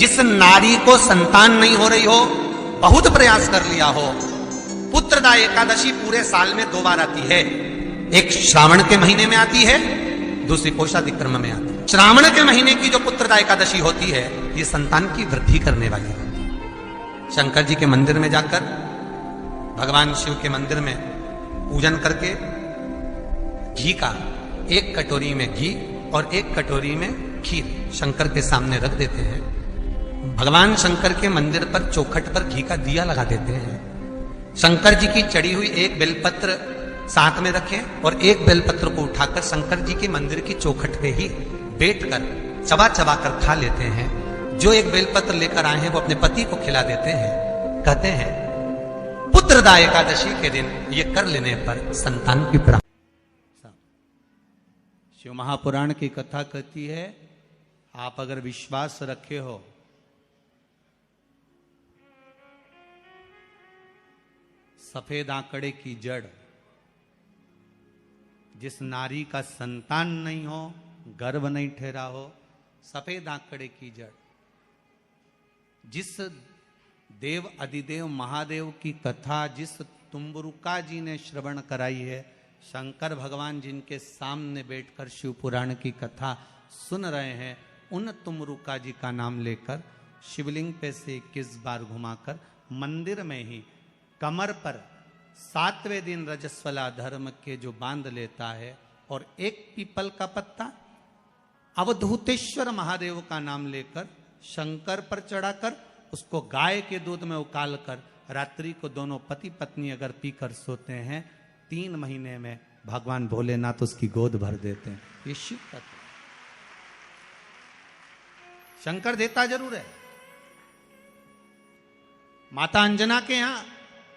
जिस नारी को संतान नहीं हो रही हो, बहुत प्रयास कर लिया हो, पुत्रदा एकादशी पूरे साल में 2 बार आती है। एक श्रावण के महीने में आती है, दूसरी पोषादिक्रम में आती है। श्रावण के महीने की जो पुत्रदा एकादशी होती है, ये संतान की वृद्धि करने वाली होती है। शंकर जी के मंदिर में जाकर, भगवान शिव के मंदिर में पूजन करके घी का 1 कटोरी में घी और 1 कटोरी में खीर शंकर के सामने रख देते हैं। भगवान शंकर के मंदिर पर चौखट पर घी का दिया लगा देते हैं। शंकर जी की चढ़ी हुई 1 बेलपत्र साथ में रखें और 1 बेलपत्र को उठाकर शंकर जी के मंदिर की चौखट पे ही बैठकर चबा चबा कर खा लेते हैं। जो 1 बेलपत्र लेकर आए हैं वो अपने पति को खिला देते हैं। कहते हैं पुत्रदा एकादशी के दिन ये कर लेने पर संतान की प्राप्ति। शिव महापुराण की कथा कहती है, आप अगर विश्वास रखे हो, सफेद आंकड़े की जड़, जिस नारी का संतान नहीं हो, गर्भ नहीं ठहरा हो, सफेद आंकड़े की जड़, जिस देव अधिदेव महादेव की कथा जिस तुम्बरुका जी ने श्रवण कराई है, शंकर भगवान जिनके सामने बैठकर शिव पुराण की कथा सुन रहे हैं, उन तुमरुका जी का नाम लेकर शिवलिंग पे से 21 बार घुमाकर मंदिर में ही कमर पर 7वें दिन रजस्वला धर्म के जो बांध लेता है और 1 पीपल का पत्ता अवधूतेश्वर महादेव का नाम लेकर शंकर पर चढ़ाकर उसको गाय के दूध में उकाल कर रात्रि को दोनों पति पत्नी अगर पीकर सोते हैं, 3 महीने में भगवान भोलेनाथ उसकी गोद भर देते हैं। ये शिव तत्व। शंकर देता जरूर है। माता अंजना के यहां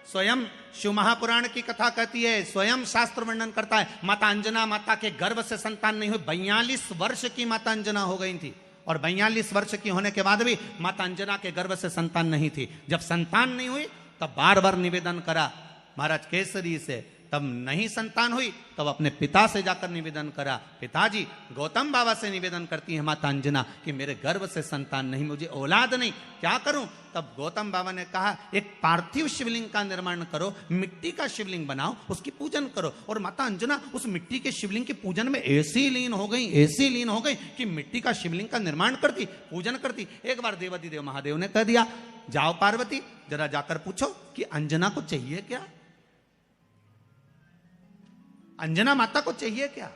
स्वयं शिव महापुराण की कथा कहती है, स्वयं शास्त्र वर्णन करता है, माता अंजना माता के गर्भ से संतान नहीं हुई। 42 वर्ष की माता अंजना हो गई थी और 42 वर्ष की होने के बाद भी माता अंजना के गर्भ से संतान नहीं थी। जब संतान नहीं हुई तब बार बार निवेदन करा महाराज केसरी से, तब नहीं संतान हुई तब अपने पिता से जाकर निवेदन करा। पिताजी गौतम बाबा से निवेदन करती है माता अंजना कि मेरे गर्भ से संतान नहीं, मुझे औलाद नहीं, क्या करूं? तब गौतम बाबा ने कहा एक पार्थिव शिवलिंग का निर्माण करो, मिट्टी का शिवलिंग बनाओ, उसकी पूजन करो। और माता अंजना उस मिट्टी के शिवलिंग के पूजन में ऐसी लीन हो गई कि मिट्टी का शिवलिंग का निर्माण करती, पूजन करती। एक बार देवाधिदेव महादेव ने कह दिया, जाओ पार्वती जरा जाकर पूछो कि अंजना को चाहिए क्या, अंजना माता को चाहिए क्या।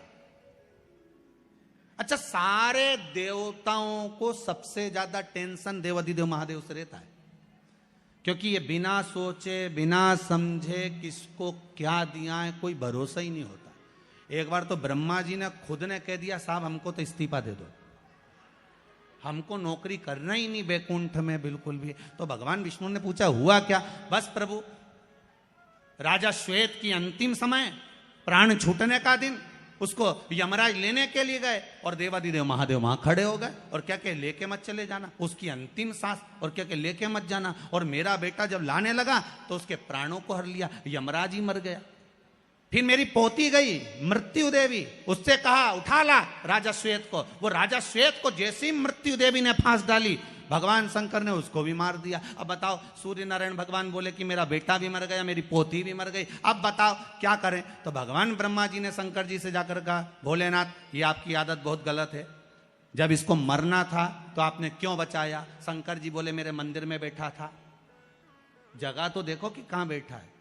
अच्छा, सारे देवताओं को सबसे ज्यादा टेंशन देवाधिदेव महादेव से रहता है, क्योंकि ये बिना सोचे बिना समझे किसको क्या दिया है कोई भरोसा ही नहीं होता। एक बार तो ब्रह्मा जी ने खुद ने कह दिया, साहब हमको तो इस्तीफा दे दो, हमको नौकरी करना ही नहीं बैकुंठ में बिल्कुल भी। तो भगवान विष्णु ने पूछा हुआ क्या? बस प्रभु, राजा श्वेत की अंतिम समय, प्राण छूटने का दिन, उसको यमराज लेने के लिए गए और देवाधिदेव महादेव वहां खड़े हो गए और क्या कहे, लेके मत चले जाना, उसकी अंतिम सांस, और क्या कहे, लेके मत जाना। और मेरा बेटा जब लाने लगा तो उसके प्राणों को हर लिया, यमराज ही मर गया। फिर मेरी पोती गई मृत्यु देवी, उससे कहा उठा ला राजा श्वेत को। वो राजा श्वेत को जैसे ही मृत्यु देवी ने फांस डाली, भगवान शंकर ने उसको भी मार दिया। अब बताओ, सूर्य नारायण भगवान बोले कि मेरा बेटा भी मर गया, मेरी पोती भी मर गई, अब बताओ क्या करें? तो भगवान ब्रह्मा जी ने शंकर जी से जाकर कहा, भोलेनाथ ये आपकी आदत बहुत गलत है, जब इसको मरना था तो आपने क्यों बचाया? शंकर जी बोले मेरे मंदिर में बैठा था, जगह तो देखो कि कहां बैठा है।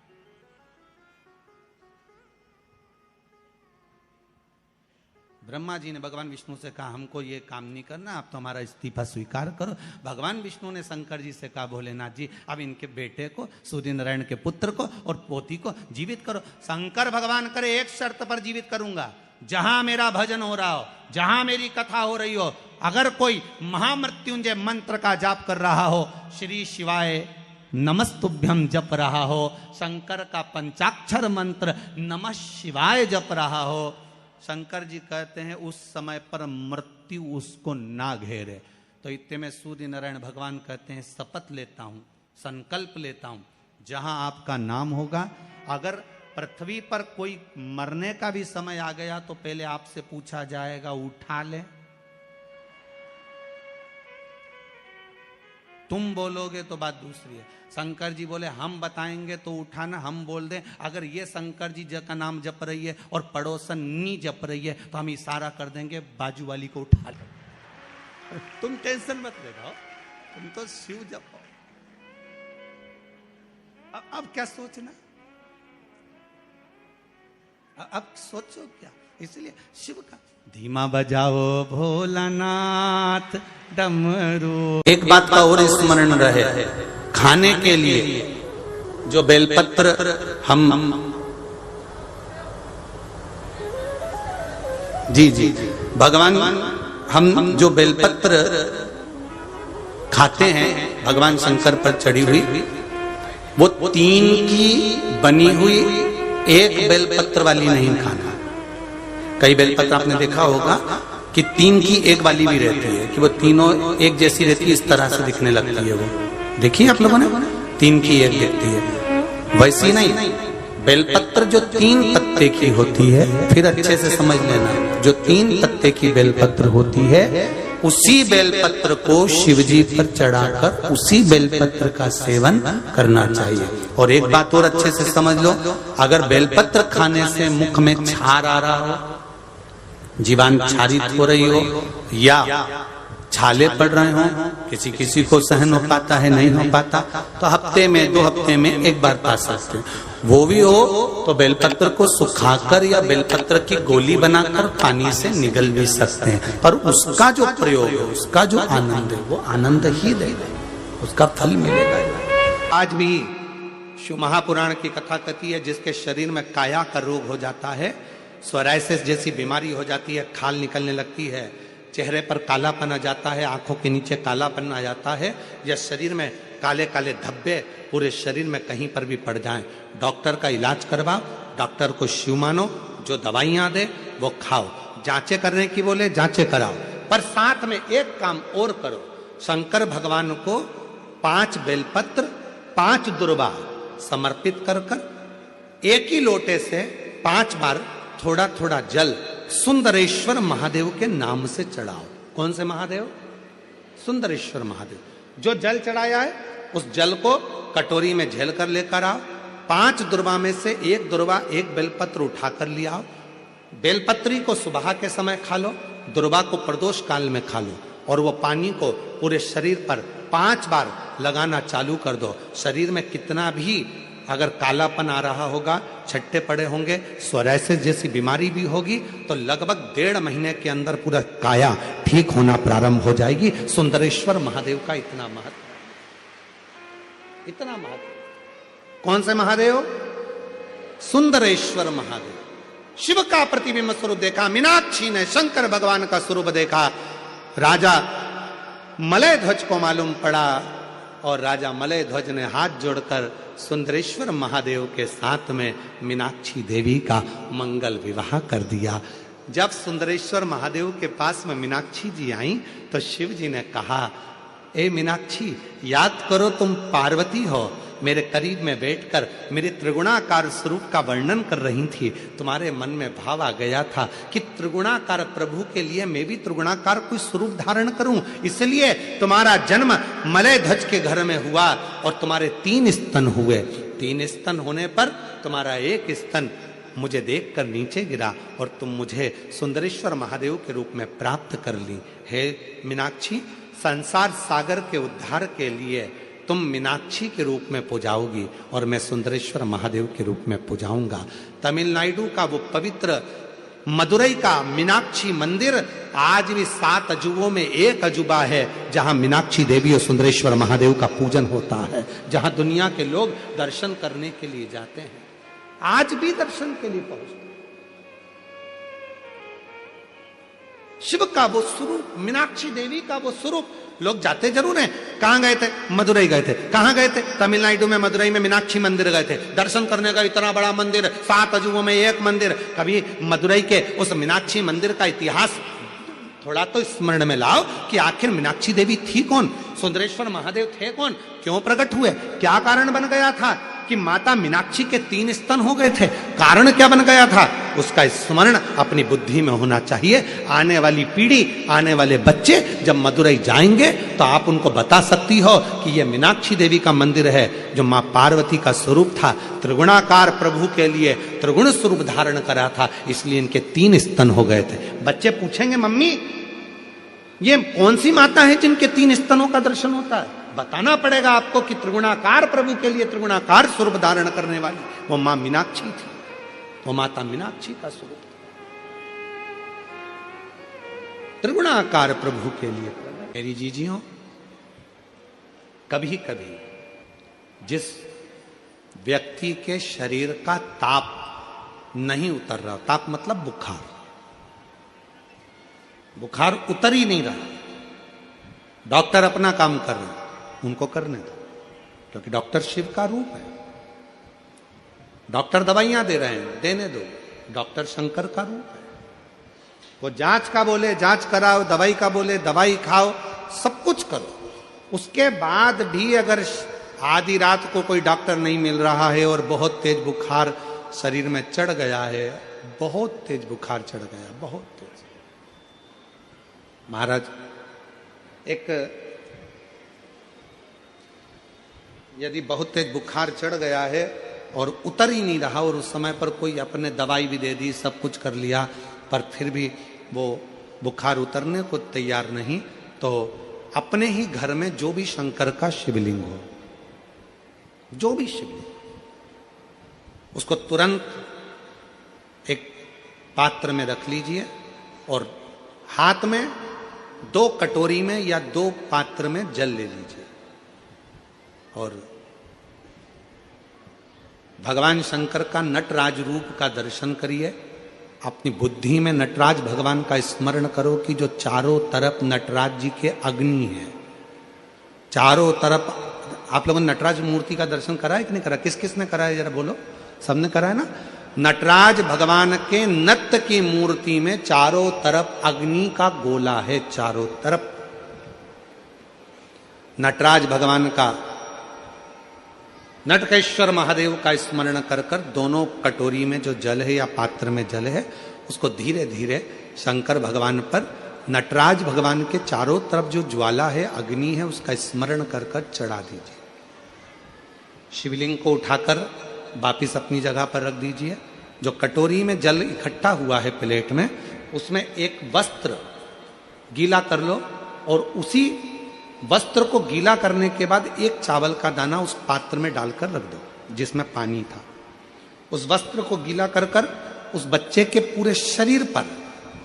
ब्रह्मा जी ने भगवान विष्णु से कहा हमको ये काम नहीं करना, आप तो हमारा इस्तीफा स्वीकार करो। भगवान विष्णु ने शंकर जी से कहा, भोलेनाथ जी अब इनके बेटे को, सूर्य नारायण के पुत्र को और पोती को जीवित करो। शंकर भगवान करे, एक शर्त पर जीवित करूंगा, जहां मेरा भजन हो रहा हो, जहां मेरी कथा हो रही हो, अगर कोई महामृत्युंजय मंत्र का जाप कर रहा हो, श्री शिवाय नमस्तुभ्यम जप रहा हो, शंकर का पंचाक्षर मंत्र नमः शिवाय जप रहा हो, शंकर जी कहते हैं उस समय पर मृत्यु उसको ना घेरे। तो इतने में सूर्य नारायण भगवान कहते हैं शपथ लेता हूं, संकल्प लेता हूं, जहां आपका नाम होगा, अगर पृथ्वी पर कोई मरने का भी समय आ गया तो पहले आपसे पूछा जाएगा उठा ले। तुम बोलोगे तो बात दूसरी है। शंकर जी बोले हम बताएंगे तो उठाना, हम बोल दें अगर ये शंकर जी का नाम जप रही है और पड़ोसन नी जप रही है तो हम इशारा कर देंगे बाजू वाली को उठा लो। तुम टेंशन मत लेना, तुम तो शिव जपो। अब क्या सोचना, अब सोचो क्या। इसलिए शिव का धीमा बजाओ भोलानाथ डमरू। एक बात का और स्मरण रहे, खाने के लिए जो बेलपत्र हम जी जी भगवान हम जो बेलपत्र खाते हैं भगवान शंकर पर चढ़ी हुई, वो 3 की बनी हुई, एक बेलपत्र वाली नहीं खाना। कई बेलपत्र आपने देखा होगा कि 3 की एक वाली भी रहती है कि वो तीनों एक जैसी रहती है, इस तरह से दिखने लगती है। वो देखिए आप लोगों ने 3 की एक दिखती है, वैसी नहीं। बेलपत्र जो 3 पत्ते की होती है, फिर अच्छे से समझ लेना, जो 3 पत्ते की बेलपत्र होती है उसी बेलपत्र को शिवजी पर चढ़ाकर उसी बेलपत्र का सेवन करना चाहिए। और एक बात और अच्छे से समझ लो, अगर बेलपत्र खाने से मुख में छार आ रहा हो, जीवान क्षारित हो रही हो या छाले पड़ रहे हो, किसी किसी को सहन हो पाता है, नहीं हो पाता, तो हफ्ते में 2 हफ्ते में एक बार पा सकते हैं। वो भी हो तो बेलपत्र को सुखाकर या बेलपत्र की गोली बनाकर पानी से निगल भी सकते हैं, पर उसका जो प्रयोग है, उसका जो आनंद है, वो आनंद ही देगा, उसका फल मिलेगा। आज भी शिव महापुराण की कथा कहती है, जिसके शरीर में काया का रोग हो जाता है, सोराइसिस जैसी बीमारी हो जाती है, खाल निकलने लगती है, चेहरे पर कालापन आ जाता है, आंखों के नीचे कालापन आ जाता है, या शरीर में काले काले धब्बे पूरे शरीर में कहीं पर भी पड़ जाएं, डॉक्टर का इलाज करवाओ, डॉक्टर को शिव मानो, जो दवाइयां दे वो खाओ, जांचें करने की बोले जांचें कराओ, पर साथ में एक काम और करो, शंकर भगवान को 5 बेलपत्र 5 दुर्वा समर्पित कर कर एक ही लोटे से 5 बार थोड़ा थोड़ा जल सुंदरेश्वर महादेव के नाम से चढ़ाओ। कौन से महादेव? सुंदरेश्वर महादेव। जो जल चढ़ाया है उस जल को कटोरी में झेल कर लेकर आओ, 5 दुर्वा में से 1 दुर्वा 1 बेलपत्र उठा कर ले आओ। बेलपत्री को सुबह के समय खा लो, दुर्वा को प्रदोष काल में खा लो, और वो पानी को पूरे शरीर पर 5 बार लगाना चालू कर दो। शरीर में कितना भी अगर कालापन आ रहा होगा, छट्टे पड़े होंगे, सोराइसिस जैसी बीमारी भी होगी, तो लगभग 1.5 महीने के अंदर पूरा काया ठीक होना प्रारंभ हो जाएगी। सुंदरेश्वर महादेव का इतना महत्व, इतना महत्व। कौन से महादेव? सुंदरेश्वर महादेव। शिव का प्रतिबिंब स्वरूप देखा मीनाक्षी ने, शंकर भगवान का स्वरूप देखा। राजा मलय ध्वज को मालूम पड़ा और राजा मलय ध्वज ने हाथ जोड़कर सुंदरेश्वर महादेव के साथ में मीनाक्षी देवी का मंगल विवाह कर दिया। जब सुंदरेश्वर महादेव के पास में मीनाक्षी जी आई तो शिव जी ने कहा, ए मीनाक्षी, याद करो तुम पार्वती हो, मेरे करीब में बैठकर मेरे त्रिगुणाकार स्वरूप का वर्णन कर रही थी। तुम्हारे मन में भाव आ गया था कि त्रिगुणाकार प्रभु के लिए मैं भी त्रिगुणाकार कोई स्वरूप धारण करूं, इसलिए तुम्हारा जन्म मलय ध्वज के घर में हुआ और तुम्हारे 3 स्तन हुए। 3 स्तन होने पर तुम्हारा 1 स्तन मुझे देखकर नीचे गिरा और तुम मुझे सुंदरेश्वर महादेव के रूप में प्राप्त कर ली। हे मीनाक्षी, संसार सागर के उद्धार के लिए तुम मीनाक्षी के रूप में पूजाओगी और मैं सुंदरेश्वर महादेव के रूप में पूजाऊंगा। तमिलनाडु का वो पवित्र मदुरई का मीनाक्षी मंदिर आज भी 7 अजूबों में एक अजूबा है, जहां मीनाक्षी देवी और सुंदरेश्वर महादेव का पूजन होता है, जहां दुनिया के लोग दर्शन करने के लिए जाते हैं, आज भी दर्शन के लिए पहुंचते। शिव का वो स्वरूप, मीनाक्षी देवी का वो स्वरूप, लोग जाते जरूर हैं। कहां गए थे? मदुरई गए थे। कहां गए थे? तमिलनाडु में मदुरई में मीनाक्षी मंदिर गए थे दर्शन करने का। इतना बड़ा मंदिर, 7 अजूबों में एक मंदिर। कभी मदुरई के उस मीनाक्षी मंदिर का इतिहास थोड़ा तो स्मरण में लाओ कि आखिर मीनाक्षी देवी थी कौन, सुंदरेश्वर महादेव थे कौन, क्यों प्रकट हुए, क्या कारण बन गया था कि माता मीनाक्षी के 3 स्तन हो गए थे। कारण क्या बन गया था? उसका स्मरण अपनी बुद्धि में होना चाहिए। आने वाली पीढ़ी, आने वाले बच्चे जब मदुरई जाएंगे तो आप उनको बता सकती हो कि यह मीनाक्षी देवी का मंदिर है जो मां पार्वती का स्वरूप था, त्रिगुणाकार प्रभु के लिए त्रिगुण स्वरूप धारण करा था, इसलिए इनके 3 स्तन हो गए थे। बच्चे पूछेंगे मम्मी ये कौन सी माता है जिनके 3 स्तनों का दर्शन होता है? बताना पड़ेगा आपको कि त्रिगुणाकार प्रभु के लिए त्रिगुणाकार स्वरूप धारण करने वाली वो मां मीनाक्षी थी, वो माता मीनाक्षी का स्वरूप था। त्रिगुणाकार प्रभु के लिए मेरी जीजियों, कभी कभी जिस व्यक्ति के शरीर का ताप नहीं उतर रहा, ताप मतलब बुखार, बुखार उतर ही नहीं रहा, डॉक्टर अपना काम कर रहे हैं, उनको करने दो, क्योंकि डॉक्टर शिव का रूप है। डॉक्टर दवाइयां दे रहे हैं, देने दो, डॉक्टर शंकर का रूप है। वो जांच का बोले जांच कराओ, दवाई का बोले दवाई खाओ, सब कुछ करो। उसके बाद भी अगर आधी रात को कोई डॉक्टर नहीं मिल रहा है और बहुत तेज बुखार शरीर में चढ़ गया है, बहुत तेज बुखार चढ़ गया, बहुत तेज। महाराज एक यदि बहुत तेज बुखार चढ़ गया है और उतर ही नहीं रहा और उस समय पर कोई अपने दवाई भी दे दी, सब कुछ कर लिया, पर फिर भी वो बुखार उतरने को तैयार नहीं, तो अपने ही घर में जो भी शंकर का शिवलिंग हो, जो भी शिवलिंग, उसको तुरंत एक पात्र में रख लीजिए और हाथ में 2 कटोरी में या 2 पात्र में जल ले लीजिए और भगवान शंकर का नटराज रूप का दर्शन करिए। अपनी बुद्धि में नटराज भगवान का स्मरण करो कि जो चारों तरफ नटराज जी के अग्नि है, चारों तरफ। आप लोगों ने नटराज मूर्ति का दर्शन करा है कि नहीं करा? किस किस ने करा है जरा बोलो? सबने करा है ना? नटराज भगवान के नत्य की मूर्ति में चारों तरफ अग्नि का गोला है, चारों तरफ। नटराज भगवान का, नटकेश्वर महादेव का स्मरण कर कर दोनों कटोरी में जो जल है या पात्र में जल है, उसको धीरे धीरे शंकर भगवान पर, नटराज भगवान के चारों तरफ जो ज्वाला है, अग्नि है, उसका स्मरण कर कर चढ़ा दीजिए। शिवलिंग को उठाकर वापिस अपनी जगह पर रख दीजिए। जो कटोरी में जल इकट्ठा हुआ है प्लेट में, उसमें एक वस्त्र गीला कर लो और उसी वस्त्र को गीला करने के बाद एक चावल का दाना उस पात्र में डालकर रख दो जिसमें पानी था। उस वस्त्र को गीला कर कर उस बच्चे के पूरे शरीर पर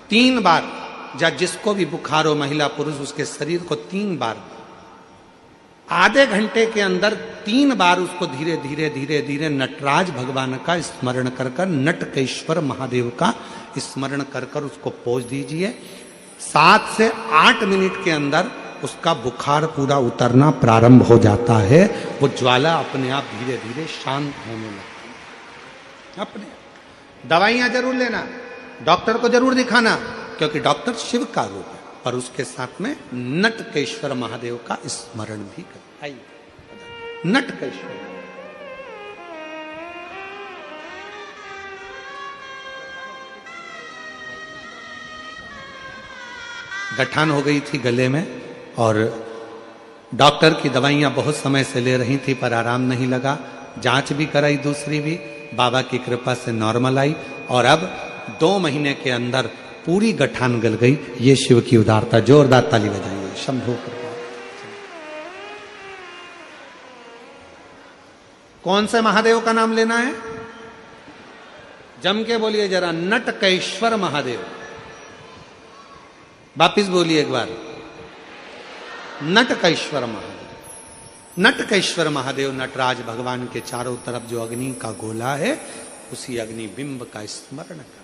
3 बार, या जिसको भी बुखार हो, महिला पुरुष, उसके शरीर को 3 बार, आधे घंटे के अंदर 3 बार उसको धीरे धीरे धीरे धीरे नटराज भगवान का स्मरण कर कर, नटकेश्वर महादेव का स्मरण कर कर उसको पोंछ दीजिए। 7 से 8 मिनट के अंदर उसका बुखार पूरा उतरना प्रारंभ हो जाता है। वो ज्वाला अपने आप धीरे धीरे शांत होने लगती है। अपने दवाइयां जरूर लेना, डॉक्टर को जरूर दिखाना, क्योंकि डॉक्टर शिव का रूप है, पर उसके साथ में नटकेश्वर महादेव का स्मरण भी कर। आइए, नटकेश्वर गठान हो गई थी गले में और डॉक्टर की दवाइयां बहुत समय से ले रही थी पर आराम नहीं लगा। जांच भी कराई, दूसरी भी, बाबा की कृपा से नॉर्मल आई और अब 2 महीने के अंदर पूरी गठान गल गई। ये शिव की उदारता। जोरदार ताली बजाइए। शंभो कृपा। कौन से महादेव का नाम लेना है? जम के बोलिए जरा, नटकेश्वर महादेव। वापिस बोलिए एक बार, नटकेश्वर महादेव। नटकेश्वर महादेव नटराज भगवान के चारों तरफ जो अग्नि का गोला है, उसी अग्नि बिंब का स्मरण कर